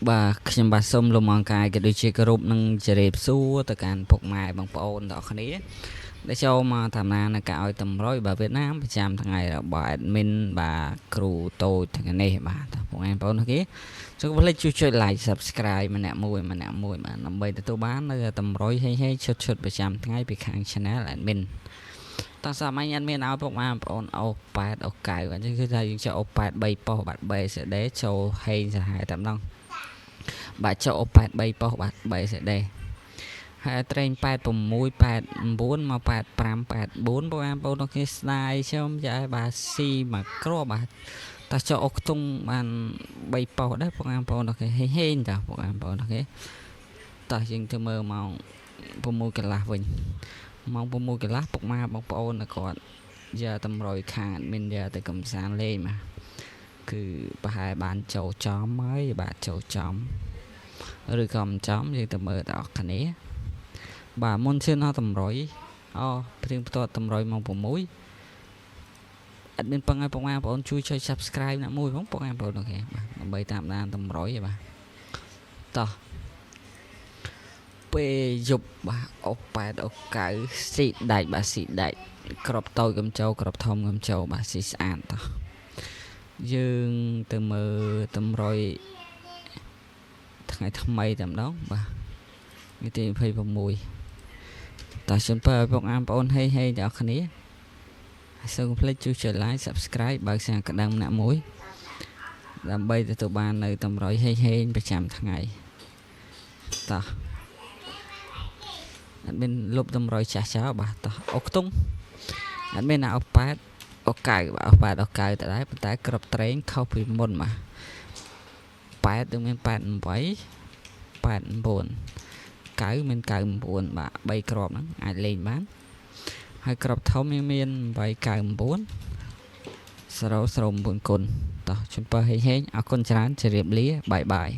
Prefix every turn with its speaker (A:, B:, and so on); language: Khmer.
A: បាទខ្ញុំបាទសូមលំអរកាយក៏ដូចជាគោរពនឹងជម្រាបសួរទៅកាន់ពុកម៉ែបងប្អូនទាំងអស់គ្នាដែលចូលមកតាមដាននៅការឲ្យតម្រុយបាទវៀតណាមប្រចាំថ្ងៃរបស់ admin បាទគ្រូតូចថ្ងៃនេះបាទពុកម៉ែបងប្អូនគេចូលកុំភ្លេចជួយ like subscribe ម្នាក់មួយបាទដើម្បីទទួលបាននៅតម្រុយហេឈុតប្រចាំថ្ងៃពីខាង channel admin តោះសម័យ admin ឲ្យពុកម៉ែបងប្អូនអូ8អូ9អញ្ចឹងគឺថាយើងចូលអូ8 3ប៉ុសបាទ BCD ចូលហេងសាហាយតែម្ដងបាទចូលអូ8 3ប៉ុសបាទ BCD ហើយត្រេង86 89មក85 84បងប្អូនគេស្ដាយខ្ញុំចាបាទស៊ីមកគ្រាប់បាទតោះចូលអុកខ្ទង់បាន3ប៉ុសដែរបងប្អូនគេហេងតាបងប្អូនគេតោះយើងទៅមើលម៉ោង6កន្លះវិញម៉ោង6កន្លះពុកម៉ែបងប្អូនគាត់យកតម្រុយខាងមានយកទៅកំសាន្តលេងបាទគឺប្រហែលបានចូលចំហើយបាទចូលចំឬក៏មិនចំយើងទៅមើលដល់គ្នាបាទមុនឈានដល់តម្រុយព្រៀងផ្ទាត់តម្រុយម៉ោង6អត់មានពឹងឲ្យបងប្អូនជួយ subscribe ណាមួយបងប្អូនអូខេបាទដើម្បីតាមដានតម្រុយបាទតោះពេលយប់បាទអូ8អូ9ស៊ីដាច់បាទស៊ីដាច់ក្របតូចកំចូលក្របធំកំចូលបាទស៊ីស្អាតតោះយើងទៅមើលតម្រុយថ្ងៃថ្មីតែម្ដងបាទថ្ងៃទី26តោះខ្ញុំបើឲ្យបងប្អូនហេទាំងអស់គ្នាសូមកុំភ្លេចជួយ like subscribe បើកសាកណ្ដឹងម្នាក់មួយដើម្បីទទួលបាននៅតម្រុយហេប្រចាំថ្ងៃតោះអត់មានលុបតម្រុយចាស់ចោលបាទតោះអុកខ្ទង់អត់មានណាអុក8អុក9បាទអុក8អុក9ទៅដែរប៉ុន្តែក្របត្រេងខុសពីមុនបាទ8នឹងមាន8 8 9 9មាន9បាទ3ក្របហ្នឹងអាចលេងបានហើយក្របធំមាន8 9 009គុណតោះជំពើហេងអរគុណច្រើនជម្រាបលាបាយបាយ